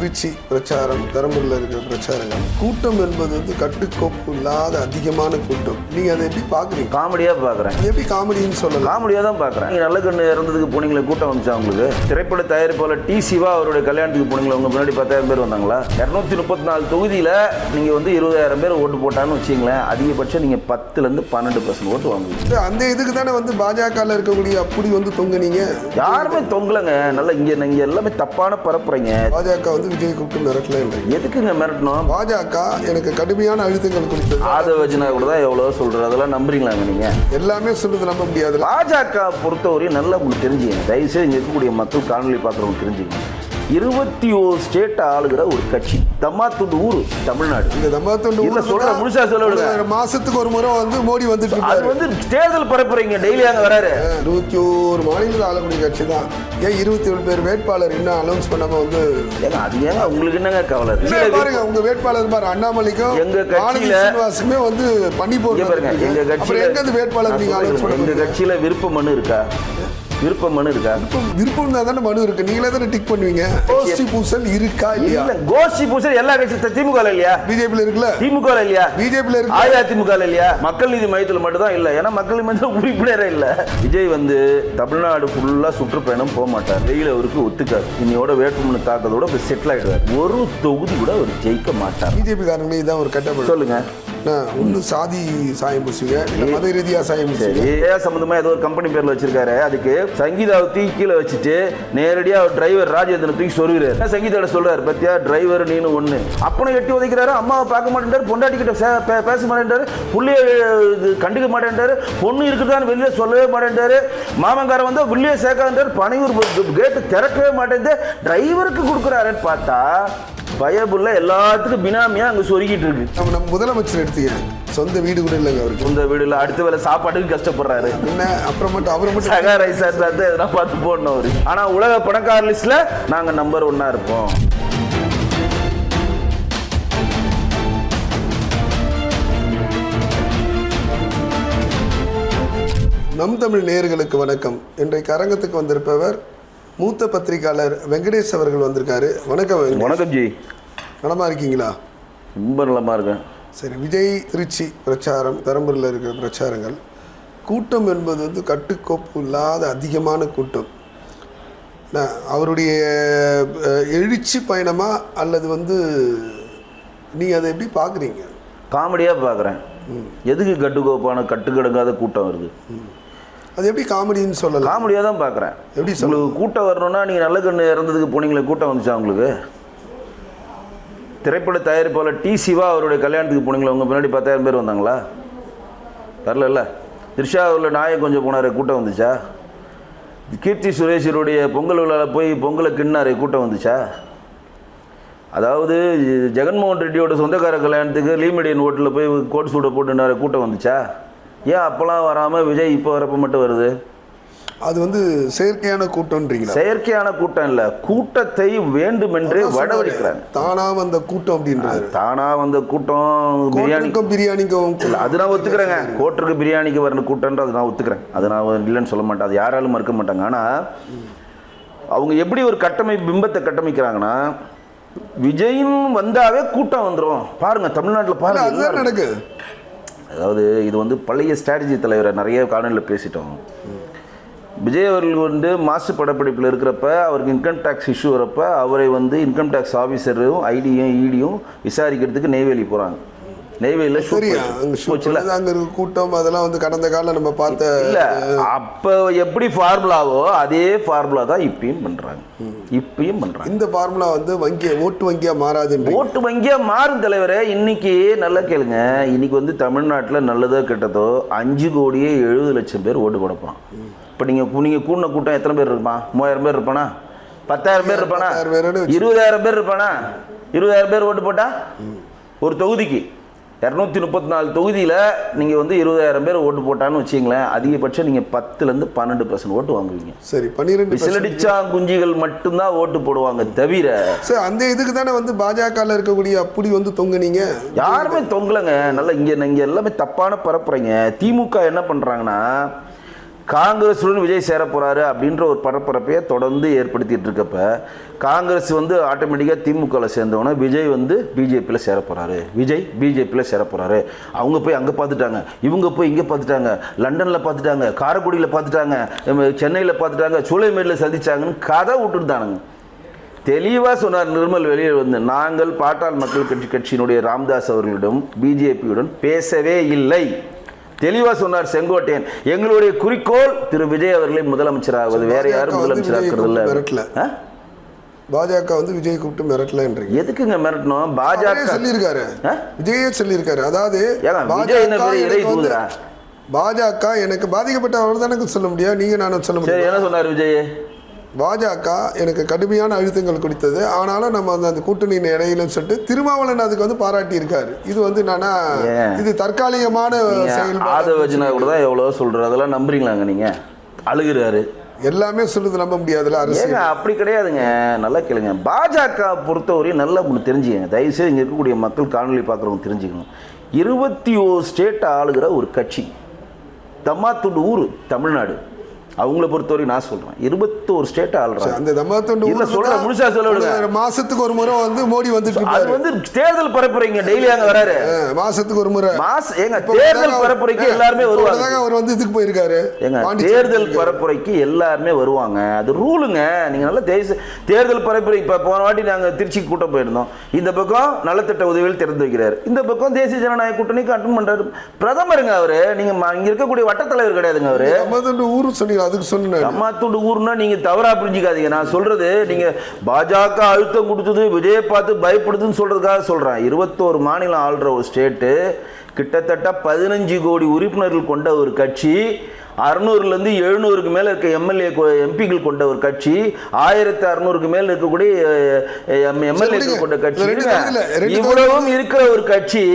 திருச்சி பிரச்சாரம், பெரம்பூரில் இருக்கிற பிரச்சாரங்கள், கூட்டம் என்பது வந்து கட்டுக்கோப்பு இல்லாத அதிகமான கூட்டம். நீங்கள் அதை எப்படி பார்க்குறீங்க? காமெடியாக பார்க்குறேன். எப்படி காமெடின்னு சொல்லலாம்? காமெடியாக தான் பார்க்குறேன். நீங்கள் நல்ல கண்ணு இறந்ததுக்கு போனீங்களே, கூட்டம் வந்துச்சா உங்களுக்கு? திரைப்பட தயாரிப்பாளர் டி சிவா அவருடைய கல்யாணத்துக்கு போனீங்களா? உங்கள் முன்னாடி 10,000 பேர் வந்தாங்களா? 234 தொகுதியில் நீங்கள் வந்து 20,000 பேர் ஓட்டு போட்டான்னு வச்சிங்களேன், அதிகபட்சம் நீங்கள் 10% 12% ஓட்டு வாங்குவீங்க. அந்த இதுக்கு தானே வந்து பாஜகவில் இருக்கக்கூடிய அப்படி வந்து தொங்குனீங்க. யாருமே தொங்கலைங்க. நல்லா இங்கே எல்லாமே தப்பான பரப்புறீங்க. பாஜக வந்து விஜய் கூப்பிட்டு மிரட்டல. எதுக்குங்க மிரட்டணும்? பாஜக எனக்கு கடுமையான அழுத்தங்கள் கொடுத்தது. அதை வச்சுனா கூட தான் எவ்வளோ சொல்கிறது. அதெல்லாம் நம்புறீங்களாங்க நீங்கள்? எல்லாமே சொல்றது நம்ப முடியாது. பாஜக பொறுத்தவரையும் நல்லா உங்களுக்கு தெரிஞ்சுங்க. தயவுசெய்து இங்கே இருக்கக்கூடிய மக்கள் காணொலி பார்க்குறவங்க தெரிஞ்சுங்க. 21 ஸ்டேட் ஆளுகிற ஒரு கட்சி. தம்மாத்துண்டு ஊர் தமிழ்நாடு. இந்த தம்மாத்துண்டு ஊர்ல சொல்ற முழுசா சொல்லுங்க. மாசத்துக்கு ஒரு முறை வந்து மோடி வந்துட்டு அது வந்து தேர்தல் பரப்புறீங்க. டெய்லி அங்க வராரு. 21 மாநில ஆளக்கூடிய கட்சி தான். ஏன் 27 பேர் வேட்பாளர் இன்னும் அனௌன்ஸ் பண்ணாம வந்து அது ஏங்க உங்களுக்கு என்னங்க கவலை? பாருங்க, உங்க வேட்பாளர் பாரு அண்ணாமலைக்கும் எங்க கட்சியில சீனிவாசுமே வந்து பண்ணி போடுறாங்க. எங்க கட்சியில எங்க வேட்பாளர் நீங்க அனௌன்ஸ் பண்ணுங்க. எங்க கட்சியில விருப்ப மனு இருக்கா? விருப்பம் மனு இருக்கா? விருப்பம் தானே மனு இருக்கு. நீங்களே தானே டிக் பண்ணுவீங்க. கோஷ்டி பூசல் இருக்கா இல்லையா? கோஷ்டி பூசல் எல்லா கட்சியும் திமுக இல்லையா? பிஜேபியில் இருக்குல்ல? திமுக இல்லையா? பிஜேபியில் இருக்கு. அதிமுக இல்லையா? மக்கள் நீதி மையத்தில் மட்டும் தான் இல்லை. ஏன்னா மக்கள் நீதி மையத்தில் உறுப்பினரே இல்லை. விஜய் வந்து தமிழ்நாடு ஃபுல்லா சுற்றுப்பயணம் போக மாட்டார். வெயில் அவருக்கு ஒத்துக்காது. இன்னையோட வேட்புமனு தாக்கத்தோட செட்டில் ஆயிடுவார். ஒரு தொகுதி கூட அவர் ஜெயிக்க மாட்டார். பிஜேபி காரங்களே இதான் ஒரு கட்டப்படும். சொல்லுங்க. ஒன்னு சாதி சாயம் பூசுங்க, மத ரீதியா சாயம் பூசுங்க. சம்பந்தமா ஏதோ ஒரு கம்பெனி பேர்ல வச்சிருக்காரு. அதுக்கு சங்கீதாவை தூக்கி கீழே வச்சுட்டு நேரடியா டிரைவர் ராஜேந்திரன் தூக்கி சொல்லுறாரு. சங்கீதா சொல்றாரு, பத்தியா டிரைவர் நீனு ஒண்ணு. அப்பனும் எட்டி உதைக்கிறாரு. அம்மாவை பார்க்க மாட்டேன்றாரு. பொண்டாட்டி கிட்ட பேச மாட்டேன்றாரு. புள்ளைய கண்டுக்க மாட்டேன்றாரு. பொண்ணு இருக்குதான்னு வெளியே சொல்லவே மாட்டேன்றாரு. மாமங்காரன் வந்து உள்ளே சேர்க்கான்றாரு. பனையூர் கேட்டு திறக்கவே மாட்டேன். டிரைவருக்கு கொடுக்குறாருன்னு பார்த்தா பயபுள்ள எல்லாத்துக்கும் பினாமியா அங்க சொருகிட்டு இருக்கு. நம்ம முதலமைச்சர் எடுத்தீங்க, சொந்த வீடு கூட இல்லைங்க அவருக்கு. சொந்த வீடு இல்லை. அடுத்த வேலை சாப்பாட்டுக்கு கஷ்டப்படுறாரு. என்ன அப்புறம் மட்டும் அவரை மட்டும் சகா ரைஸா இருந்தா எதனா பார்த்து போடணும் அவரு. ஆனா உலக பணக்கார லிஸ்ட்ல நாங்க நம்பர் 1 இருப்போம். நம் தமிழ் நேயர்களுக்கு வணக்கம். இன்றைக்கு அரங்கத்துக்கு வந்திருப்பவர் மூத்த பத்திரிகையாளர் வெங்கடேஷ் அவர்கள் வந்திருக்காரு. வணக்கம். வணக்கம் ஜி. நலமா இருக்கீங்களா? ரொம்ப நலமா இருக்கேன். சரி, விஜய் திருச்சி பிரச்சாரம், பெரம்பூரில் இருக்கிற பிரச்சாரங்கள், கூட்டம் என்பது வந்து கட்டுக்கோப்பு இல்லாத அதிகமான கூட்டம். அவருடைய எழுச்சி பயணமா அல்லது வந்து நீங்கள் அதை எப்படி பார்க்குறீங்க? காமெடியாக பார்க்குறேன். எதுக்கு கட்டுக்கோப்பான கட்டுக்கடங்காத கூட்டம் வருது? அது எப்படி காமெடின்னு சொல்லலாம்? காமெடியாக தான் பார்க்குறேன். எப்படி உங்களுக்கு கூட்டம் வரணும்னா நீங்கள் நல்ல கண்ணு இறந்ததுக்கு போனீங்களே, கூட்டம் வந்துச்சா உங்களுக்கு? திரைப்பட தயாரிப்பாளர் டி சிவா அவருடைய கல்யாணத்துக்கு போனீங்களா? உங்கள் முன்னாடி 10,000 பேர் வந்தாங்களா? வரல. திருஷாவூரில் நாயை கொஞ்சம் போனார், கூட்டம் வந்துச்சா? கீர்த்தி சுரேஷருடைய பொங்கல் விழாவில் போய் பொங்கலை கிண்ணாரு, கூட்டம் வந்துச்சா? அதாவது ஜெகன்மோகன் ரெட்டியோட சொந்தக்கார கல்யாணத்துக்கு லீமிடியன் ஹோட்டலில் போய் கோட் சூட போட்டுனாரு, கூட்டம் வந்துச்சா? ஏன் அப்போலாம் வராமல் விஜய் இப்போ வரப்போ மட்டும் வருது? அது வந்து செயற்கையான கூட்டம்ன்றீங்களா? செயற்கையான கூட்டம் இல்லை, கூட்டத்தை வேண்டுமென்றே வடவடிக்கிறாங்க. தானா வந்த கூட்டம் அப்படின்றாரு. தானா வந்த கூட்டம் பிரியாணிக்கும் அது நான் ஒத்துக்கிறேங்க. கோட்டருக்கு பிரியாணிக்கு வரணும் கூட்டம்ன்ற அது நான் ஒத்துக்கிறேன். அது நான் இல்லைன்னு சொல்ல மாட்டேன். அது யாராலும் மறுக்க மாட்டாங்க. ஆனால் அவங்க எப்படி ஒரு பிம்பத்தை கட்டமைக்கிறாங்கன்னா, விஜயின் வந்தாவே கூட்டம் வந்துடும். பாருங்க தமிழ்நாட்டில் பாருங்க அதுதான் நடக்கு. அதாவது இது வந்து பழைய ஸ்ட்ராட்டஜி தலைவரை நிறைய காணொலியில் பேசிட்டோம். விஜய் அவர்கள் வந்து மாசு படப்பிடிப்பில் இருக்கிறப்ப அவருக்கு இன்கம் டேக்ஸ் இஷ்யூ வரப்ப அவரை வந்து இன்கம் டேக்ஸ் ஆஃபீஸரும் ஐடியும் ஈடியும் விசாரிக்கிறதுக்கு நெய்வேலி போகிறாங்க. நெய்வேலியில் கூட்டம் அதெல்லாம் வந்து கடந்த காலம் நம்ம பார்த்த இல்லை. அப்போ எப்படி ஃபார்முலாவோ அதே ஃபார்முலா தான் இப்பயும் பண்ணுறாங்க. இந்த ஃபார்முலா வந்து ஓட்டு வங்கியாக மாறாது. ஓட்டு வங்கியாக மாறும் தலைவரே. இன்னைக்கு நல்லா கேளுங்க. இன்னைக்கு வந்து தமிழ்நாட்டில் நல்லதோ கெட்டதோ 5,70,00,000 பேர் ஓட்டு போட போகிறான். இப்போ நீங்கள் கூடின கூட்டம் எத்தனை பேர் இருப்பான்? 3,000 பேர் இருப்பானா? 10,000 பேர் இருப்பானா? 20,000 பேர் இருப்பானா? 20,000 பேர் ஓட்டு போட்டா ஒரு தொகுதிக்கு 234 தொகுதியில் நீங்கள் வந்து 20,000 பேர் ஓட்டு போட்டான்னு வச்சிங்களேன், அதிகபட்சம் நீங்கள் 10-12% ஓட்டு வாங்குவீங்க. சரி, 12 விசிலடிச்சா குஞ்சிகள் மட்டும்தான் ஓட்டு போடுவாங்க தவிர. சரி, அந்த இதுக்கு தானே வந்து பாஜகவில் இருக்கக்கூடிய அப்படி வந்து தொங்குனீங்க. யாருமே தொங்கலைங்க. நல்லா இங்கே எல்லாமே தப்பான பரப்புறீங்க. திமுக என்ன பண்ணுறாங்கன்னா, காங்கிரஸுடன் விஜய் சேர போகிறாரு அப்படின்ற ஒரு பரபரப்பையை தொடர்ந்து ஏற்படுத்திட்டு இருக்கப்ப காங்கிரஸ் வந்து ஆட்டோமேட்டிக்காக திமுகவில் சேர்ந்தவொன்னே விஜய் வந்து பிஜேபியில் சேர போகிறாரு, விஜய் பிஜேபியில் சேர போகிறாரு. அவங்க போய் அங்கே பார்த்துட்டாங்க, இவங்க போய் இங்கே பார்த்துட்டாங்க, லண்டனில் பார்த்துட்டாங்க, காரைக்குடியில் பார்த்துட்டாங்க, சென்னையில் பார்த்துட்டாங்க, சூளைமேடில் சந்திச்சாங்கன்னு கதை விட்டுட்டானுங்க. தெளிவாக சொன்னார் நிர்மல் வெளியே வந்து, நாங்கள் பாட்டாள் மக்கள் கட்சியினுடைய ராம்தாஸ் அவர்களிடம் பிஜேபியுடன் பேசவே இல்லை. தெளிவாக சொன்னார் செங்கோட்டையன். எங்களுடைய குறிக்கோள் திரு விஜய் அவர்களை முதலமைச்சராகுவது, வேற யாரும் முதலமைச்சராகிறது இல்லை. பாஜக வந்து விஜய் கூப்பிட்டு மிரட்டலன்றீங்க. எதுக்குங்க மிரட்டணும்? பாஜக சொல்லியிருக்காரு, விஜயே சொல்லியிருக்காரு. அதாவது பாஜக எனக்கு பாதிக்கப்பட்டவர் தானே சொல்ல முடியும், நீங்க நானும் சொல்ல முடியும். என்ன சொன்னார் விஜய்? பாஜக எனக்கு கடுமையான அழுத்தங்கள் கொடுத்தது, ஆனாலும் நம்ம அந்த கூட்டணியின் இடையிலன்னு சொல்லிட்டு திருமாவளவன் அதுக்கு வந்து பாராட்டி இருக்காரு. இது வந்து என்னன்னா இது தற்காலிகமான செயல்பாடு கூட தான் எவ்வளோ சொல்றாரு, அதெல்லாம் நம்புறீங்களாங்க நீங்க? அழுகிறாரு, எல்லாமே சொல்லுது, நம்ப முடியாதுல அரசு. அப்படி கிடையாதுங்க, நல்லா கேளுங்க. பாஜக பொறுத்தவரையும் நல்லா ஒன்று தெரிஞ்சுக்கங்க, தயவுசெய்து இங்கே இருக்கக்கூடிய மக்கள் காணொலி பார்க்குறவங்க தெரிஞ்சுக்கணும். 21 ஸ்டேட் ஆளுகிற ஒரு கட்சி, தம்மாத்துண்டு ஊர் தமிழ்நாடு. அவங்கள பொறுத்தவரை நான் சொல்றேன் 21 ஸ்டேட் ஆள்றாங்க. அந்த தம்மாத்துண்டு ஊர்ல சொல்ற முழுசா சொல்ல விடுங்க. மாசத்துக்கு ஒரு முறை வந்து மோடி வந்துட்டு இருக்காரு. அது வந்து தேர்தல் பரப்புரைங்க, டெய்லி அங்க வராரு. மாசத்துக்கு ஒரு முறை ஏங்க தேர்தல் பரப்புரைக்கு எல்லாரும் வருவாங்க. அவர் வந்து இதுக்கு போயிருக்காரு. ஏங்க தேர்தல் பரப்புரைக்கு எல்லாரும் வருவாங்க, அது ரூலுங்க. நீங்க நல்ல தேர்தல் பரப்புரை இப்ப போன வாட்டி நாங்க திருச்சி கூட்டம் போயிருந்தோம். இந்த பக்கம் நலத்திட்ட உதவிகள் திறந்து வைக்கிறாரு, இந்த பக்கம் தேசிய ஜனநாயக கூட்டணிக்கு அட்டன் பண்றாரு. பிரதமருங்க அவரு, நீங்க இங்க இருக்கக்கூடிய வட்ட தலைவர் கிடையாதுங்க அவரு. தம்மாத்துண்டு ஊர் சொல்லி அதுக்கு சொன்னேன். தம்மாத்துண்டு ஊர்னா நீங்க தவறா புரிஞ்சுக்காதீங்க. நான் சொல்றது நீங்க பாஜக அழுத்தம் கொடுத்தது விஜயை பார்த்து பயப்படுதுன்னு சொல்றதுக்காக சொல்றேன். 21 மாநிலம் ஆள்ற ஒரு ஸ்டேட்டு, கிட்டத்தட்ட 15 கோடி உறுப்பினர்கள் கொண்ட ஒரு கட்சி, 600லேருந்து 700க்கு மேலே இருக்க எம்எல்ஏ எம்பிகள் கொண்ட ஒரு கட்சி, 1600க்கு மேலே இருக்கக்கூடிய எம்எல்ஏ கொண்ட கட்சி, இவ்வளவும் இருக்கிற ஒரு கட்சி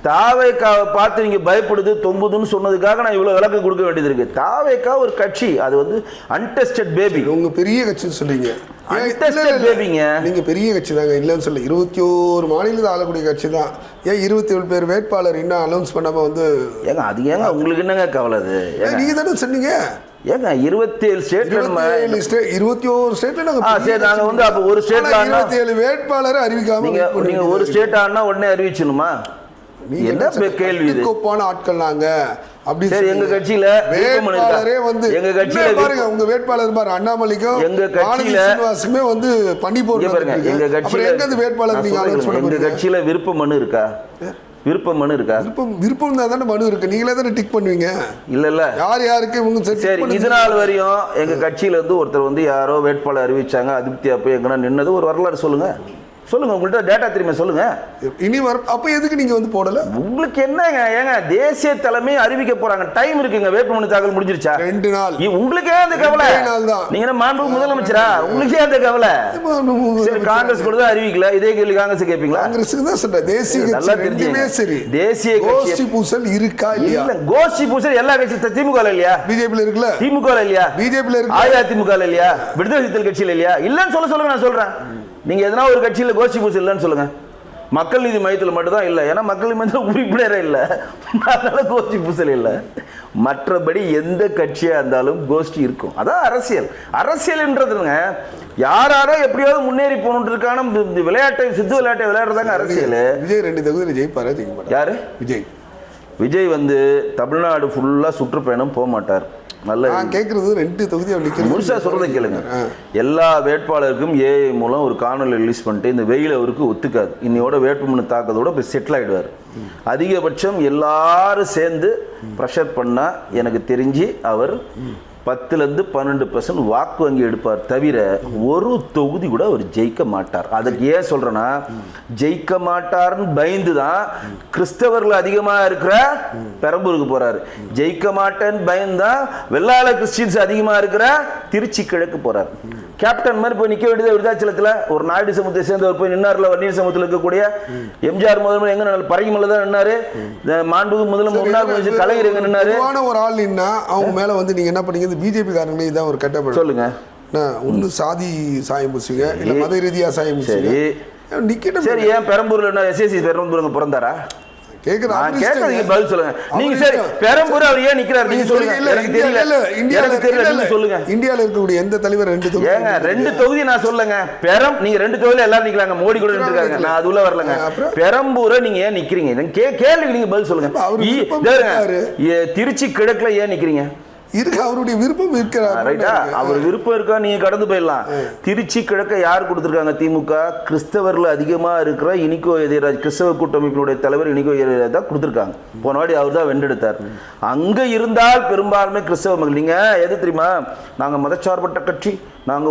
தாவேக்காவை பார்த்து நீங்க பயப்படுது தொங்குதுன்னு சொன்னதுக்காக நான் இவ்வளவு விளக்கம் கொடுக்க வேண்டியது இருக்கு. தாவேக்கா ஒரு கட்சி, அது வந்து அன்டெஸ்டட் பேபி. உங்க பெரிய கட்சின்னு சொல்றீங்க, அன்டெஸ்டட் பேபிங்க. நீங்க பெரிய கட்சி தாங்க, இல்லைன்னு சொல்ல. 21 மாநிலத்தில் ஆளக்கூடிய கட்சி தான். ஏன் 27 பேர் வேட்பாளர் இன்னும் அனௌன்ஸ் பண்ணாம வந்து ஏங்க அது ஏங்க உங்களுக்கு என்னங்க கவலை? அது நீங்க தானே சொன்னீங்க. ஏங்க 27 ஸ்டேட்ல 21 ஸ்டேட்ல நாங்க வந்து அப்ப ஒரு ஸ்டேட்ல 27 வேட்பாளரை அறிவிக்காம நீங்க ஒரு ஸ்டேட் ஆனா உடனே அறிவிச்சணுமா? என்ன கேள்வி இது? கோப்பான ஆட்கள் நாங்க அப்படி. சரி, எங்க கட்சியில வேட்பாளரே வந்து எங்க கட்சியில பாருங்க, உங்க வேட்பாளர் பாரு அண்ணாமலைக்கும் எங்க கட்சியில சீனிவாசுமே வந்து பண்ணி போடுறாங்க. எங்க கட்சியில எங்க வேட்பாளர் நீங்க அனௌன்ஸ் பண்ணுங்க. எங்க கட்சியில விருப்ப மனு இருக்கா? விருப்ப மனு இருக்கா? விருப்பம் தான் தானே மனு இருக்கு, நீங்களே தானே டிக் பண்ணுவீங்க. இல்ல யாருக்கு இவங்க சரி, இது நாள் வரையும் எங்க கட்சியில இருந்து ஒருத்தர் வந்து யாரோ வேட்பாளர் அறிவிச்சாங்க, அதிருப்தியா போய் எங்கன்னா நின்னது ஒரு வரலாறு சொல்லுங்க. சொல்லுங்க, உங்கள்கிட்ட டேட்டா தெரியுமா? சொல்லுங்க. இனி வர அப்ப எதுக்கு நீங்க வந்து போடல? உங்களுக்கு என்னங்க? ஏங்க தேசிய தலைமை அறிவிக்க போறாங்க, டைம் இருக்குங்க. வேட்புமனு தாக்கல் முடிஞ்சிருச்சா? 2 நாள். உங்களுக்கு ஏன் அந்த கவலை? நீங்க மாண்பு முதலமைச்சரா, உங்களுக்கு ஏன் அந்த கவலை? காங்கிரஸ் கூட தான் அறிவிக்கல, இதே கேள்வி காங்கிரஸ் கேட்பீங்களா? காங்கிரஸுக்கு தான் சொல்றேன், தேசிய கட்சி சரி. தேசிய கோஷ்டி பூசல் இருக்கா இல்லையா? இல்ல, கோஷ்டி பூசல் எல்லா கட்சி திமுக இல்லையா? பிஜேபில இருக்குல்ல? திமுக இல்லையா? பிஜேபில இருக்கு. அதிமுக இல்லையா? விடுதலை சிறுத்தைகள் கட்சியில இல்லையா? இல்லன்னு சொல்லுங்க, நான் சொல்றேன். நீங்க எதனா ஒரு கட்சியில கோஷ்டி பூசல் இல்லைன்னு சொல்லுங்க. மக்கள் நீதி மையத்தில் மட்டும்தான் இல்லை, ஏன்னா மக்கள் நீதி மையத்தில் உறுப்பினரே இல்லை, அதனால கோஷ்டி பூசல் இல்லை. மற்றபடி எந்த கட்சியா இருந்தாலும் கோஷ்டி இருக்கும். அதான் அரசியல். அரசியல்ன்றதுங்க யாரோ எப்படியாவது முன்னேறி போகணுன்றதுக்கான விளையாட்டை, சித்து விளையாட்டை விளையாடுறதாங்க அரசியல். விஜய் 2 தொகுதியில் ஜெயிப்பாரா? ஜெயிக்க மாட்டார். யாரு? விஜய் வந்து தமிழ்நாடு ஃபுல்லா சுற்றுப்பயணம் போக மாட்டார். நல்ல கேட்கறது 2 தொகுதி முழுசா சொல்றதை கேளுங்க. எல்லா வேட்பாளருக்கும் ஏஐ மூலம் ஒரு காணொலி ரிலீஸ் பண்ணிட்டு இந்த வெயில் அவருக்கு ஒத்துக்காது, இன்னையோட வேட்புமனு தாக்கத்தோட போய் செட்டில் ஆயிடுவார். அதிகபட்சம் எல்லாரும் சேர்ந்து ப்ரெஷர் பண்ணா எனக்கு தெரிஞ்சு அவர் 10லேருந்து 12% வாக்கு வங்கி எடுப்பார், தவிர ஒரு தொகுதி கூட அவர் ஜெயிக்க மாட்டார். அதுக்கு ஏன் சொல்றேன்னா, ஜெயிக்க மாட்டார்னு பயந்து தான் கிறிஸ்தவர்கள் அதிகமாக இருக்கிற பெரம்பூருக்கு போறாரு. ஜெயிக்க மாட்டேன்னு பயந்து தான் வெள்ளாள கிறிஸ்டின்ஸ் அதிகமாக இருக்கிற திருச்சி கிழக்கு போறாரு. கேப்டன் மாதிரி போய் நிற்க வேண்டியது விருதாச்சலத்தில் ஒரு நாயுடு சமூகத்தை சேர்ந்தவர் போய் நின்னார்ல. வன்னியர் சமூகத்தில் இருக்கக்கூடிய எம்ஜிஆர் முதல்வர் எங்க பரங்கிமலை தான் நின்னாரு, மாண்புகு முதல்வர் கலைஞர் எங்க நின்னாரு. ஒரு ஆள் நின்னா அவங்க மேல வந்து நீங்க என்ன பண்ணீங்க? பிஜேபி காரங்களே இதான் ஒரு கட்டப்படும். சொல்லுங்க, ஒன்னு சாதி சாயம் பூசுங்க, இல்ல மத ரீதியா சாயம் பூசுங்க. சரி, ஏன் பெரம்பூர்ல என்ன எஸ்எஸ்சி பெரம்பூர் பிறந்தாரா? நான் கேட்கறதுக்கு பதில் சொல்லுங்க. நீங்க சரி பெரம்பூர் அவர் ஏன் நிக்கிறாரு நீங்க சொல்லுங்க. எனக்கு தெரியல. எனக்கு தெரியல நீங்க சொல்லுங்க. இந்தியால இருக்கக்கூடிய எந்த தலைவர் 2 தொகுதி? ஏங்க 2 தொகுதி நான் சொல்லுங்க. நீங்க 2 தொகுதியில எல்லாரும் நிக்கலாங்க. மோடி கூட நின்னுட்டாங்க. நான் அதுல வரலங்க. பெரம்பூரை நீங்க ஏன் நிக்கிறீங்க? கேள்விக்கு நீங்க பதில் சொல்லுங்க. திருச்சி கிழக்குல ஏன் நிக்கிறீங்க? இருக்கு, அவருடைய விருப்பம் இருக்கிறார். அவர் விருப்பம் இருக்கா நீங்க கடந்து போயிடலாம். திருச்சி கிழக்க யார் கொடுத்திருக்காங்க? திமுக. கிறிஸ்தவர்கள் அதிகமா இருக்கிற இனிகோ எதிராஜ், கிறிஸ்தவ கூட்டமைப்பினுடைய தலைவர் இனிகோ எதிராஜ் தான் கொடுத்திருக்காங்க. போன வாடி அவர் தான் வென்றெடுத்தார். அங்க இருந்தால் பெரும்பான்மை கிறிஸ்தவ மக்கள். நீங்க எது தெரியுமா? நாங்க மதச்சார்பற்ற கட்சி, நாங்க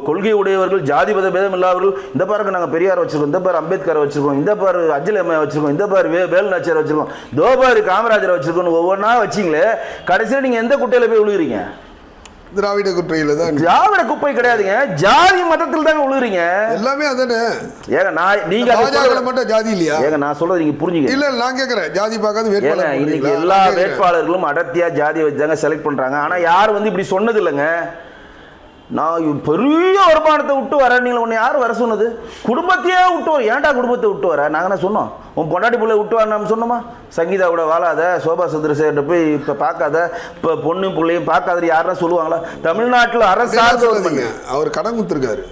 கொள்கை உடையவர்கள், ஜாதி மத பேதம் இல்லாதவர்கள். இந்த பாருங்க நாங்க பெரியார் வச்சிருக்கோம், இந்த பாரு அம்பேத்கர் வச்சிருக்கோம், இந்த பாரு அஞ்சலி அம்மையா வச்சிருக்கோம், இந்த பாரு வேலுநாச்சியார் வச்சிருக்கோம், தோபாரு காமராஜர் வச்சிருக்கோம். ஒவ்வொன்றா வச்சிங்களே, கடைசியில் நீங்க எந்த குட்டையில போய் விழுகிறீங்க? திராவிட குப்பையில தான். திராவிட குப்பை கிடையாதுங்க, ஜாதி மதத்தில் தாங்க விழுகிறீங்க. எல்லாமே அதானே. ஏங்க நீங்க மட்டும் ஜாதி இல்லையா? ஏங்க நான் சொல்றது நீங்க புரிஞ்சுக்க. இல்ல நான் கேக்குறேன், ஜாதி பார்க்காத வேட்பாளர். இன்னைக்கு எல்லா வேட்பாளர்களும் அடர்த்தியா ஜாதியை வச்சாங்க செலக்ட் பண்றாங்க. ஆனா யார் இப்படி சொன்னது இல்லைங்க. நான் பெரிய வருமானத்தை விட்டு வரேன், நீங்கள் உன்னை யார் வர சொன்னது? குடும்பத்தையே விட்டு வர. ஏன்டா குடும்பத்தை விட்டு வர? நாங்கள் என்ன சொன்னோம்? உன் பொண்டாட்டி பிள்ளை விட்டு வர நம்ம சொன்னோமா? சங்கீதாவோட வாழாத, சோபா சந்திரசேகர்கிட்ட போய் இப்போ பார்க்காத, இப்போ பொண்ணு பிள்ளையும் பார்க்காத யாருன்னா சொல்லுவாங்களா? தமிழ்நாட்டில் அரசாங்க அவர் கடன் கொடுத்துருக்காரு.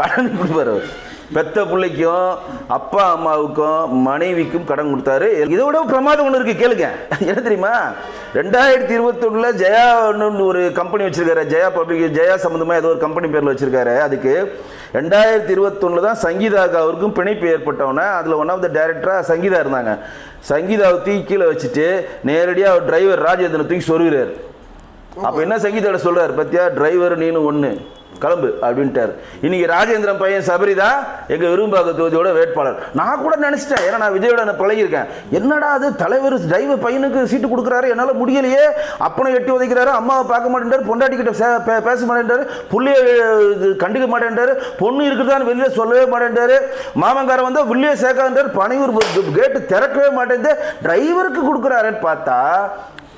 கடன் கொடுப்பாரு. அவர் பெத்த பிள்ளைக்கும் அப்பா அம்மாவுக்கும் மனைவிக்கும் கடன் கொடுத்தாரு. இதை விட பிரமாதம் ஒன்று இருக்கு, கேளுங்க. என்ன தெரியுமா? 2021 ஜெயா ஒரு கம்பெனி வச்சிருக்காரு. ஜெயா பப்ளிக், ஜெயா சம்பந்தமா ஏதோ ஒரு கம்பெனி பேர்ல வச்சிருக்காரு. அதுக்கு 2021 தான் சங்கீதாவுக்கு அவருக்கும் பிணைப்பு ஏற்பட்டவன. அதில் ஒன் ஆஃப் த டைரக்டரா சங்கீதா இருந்தாங்க. சங்கீதாவை தூக்கி கீழே வச்சுட்டு நேரடியாக அவர் டிரைவர் ராஜேந்திரன் தூக்கி சொருகிறார். அப்போ என்ன சங்கீதோட சொல்றாரு? பத்தியா, டிரைவர் நீனு ஒன்று கிளம்பு அப்படின்ட்டார். இன்னைக்கு ராஜேந்திரன் பையன் சபரிதா எங்க விரும்பாக்க தொகுதியோட வேட்பாளர். நான் கூட நினைச்சிட்டேன், ஏன்னா நான் விஜயோட பழகிருக்கேன். என்னடா அது தலைவர் டிரைவர் பையனுக்கு சீட்டு கொடுக்குறாரு, என்னால முடியலையே. அப்பனை எட்டி உதைக்கிறாரு, அம்மாவை பார்க்க மாட்டேன்றாரு, பொண்டாட்டி கிட்ட பேச மாட்டேன்றாரு, புள்ளைய கண்டுக்க மாட்டேன்றாரு, பொண்ணு இருக்குதான்னு வெளியே சொல்லவே மாட்டேன்றாரு, மாமங்காரன் வந்து உள்ளே சேர்க்கான்றாரு, பனையூர் கேட்டு திறக்கவே மாட்டேன். டிரைவருக்கு கொடுக்குறாருன்னு பார்த்தா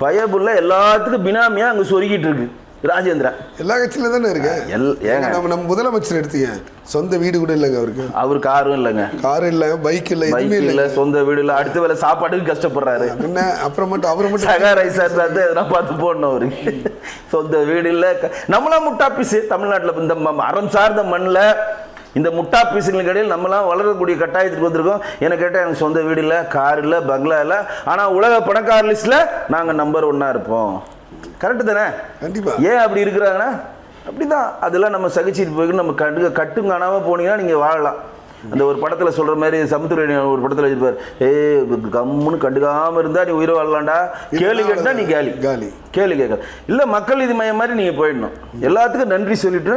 பயபுள்ள எல்லாத்துக்கும் பினாமியா அங்க சொருகிட்டு இருக்கு ராஜேந்திரன். எல்லா கட்சியில தானே இருக்கு. நம்ம முதலமைச்சர் எடுத்தீங்க, சொந்த வீடு கூட இல்லைங்க அவருக்கு. அவர் காரும் இல்லைங்க, காரும் இல்லை, பைக் இல்லை, எதுவுமே இல்லை, சொந்த வீடு இல்லை. அடுத்த வேலை சாப்பாட்டுக்கு கஷ்டப்படுறாரு. என்ன அப்புறம் மட்டும் அவர் மட்டும் சகா ரைசர் எதனா பார்த்து போடணும் அவருக்கு. சொந்த வீடு இல்லை. நம்மளா முட்டா பீஸ் தமிழ்நாட்டில் இந்த அறம் சார்ந்த மண்ணில் இந்த முட்டா பீஸுங்களுக்கு இடையில் நம்மளாம் வளரக்கூடிய கட்டாயத்துக்கு வந்திருக்கோம். என்ன கேட்டால் எனக்கு சொந்த வீடு இல்லை, கார் இல்லை, பங்களா இல்லை. ஆனால் உலக பணக்கார லிஸ்ட்டில் நாங்கள் நம்பர் 1 இருப்போம். கரெக்டு தானே? கண்டிப்பாக. ஏன் அப்படி இருக்கிறாங்கன்னா அப்படிதான். அதெல்லாம் நம்ம சகிச்சுட்டு போய்க்கு நம்ம கட்டும் காணாமல் போனீங்கன்னா நீங்கள் வாழலாம். அந்த ஒரு படத்தில் சொல்கிற மாதிரி, சமுத்திரன் ஒரு படத்தில் வச்சிருப்பார், கம்முன்னு கண்டுக்காமல் இருந்தால் நீ உயிரை வாழலாம்டா, கேள்வி கேட்டா நீ காலி காலி கேள்வி கேட்க இல்லை. மக்கள் இது மையம் மாதிரி நீங்கள் போயிடணும். எல்லாத்துக்கும் நன்றி சொல்லிட்டு,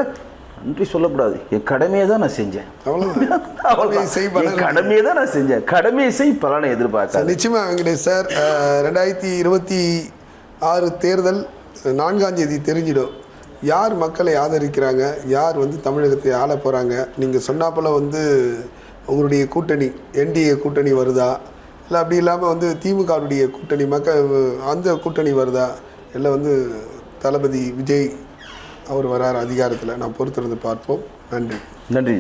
நன்றி சொல்லக்கூடாது, என் கடமையை தான் நான் செஞ்சேன், கடமையை தான் நான் செஞ்சேன், கடமையை செய் பலனை எதிர்பார்த்தேன். நிச்சயமா வெங்கடேஷ் சார், 2026 தேர்தல் 4ஆம் தேதி தெரிஞ்சிடும். யார் மக்களை ஆதரிக்கிறாங்க, யார் தமிழகத்தை ஆள போகிறாங்க. நீங்கள் சொன்னாப்போல் உங்களுடைய கூட்டணி என்டிஏ கூட்டணி வருதா, இல்லை அப்படி இல்லாமல் திமுகவுடைய கூட்டணி அந்த கூட்டணி வருதா, இல்லை தளபதி விஜய் அவர் வரார் அதிகாரத்தில். நான் பொறுத்திருந்து பார்ப்போம். நன்றி. நன்றி.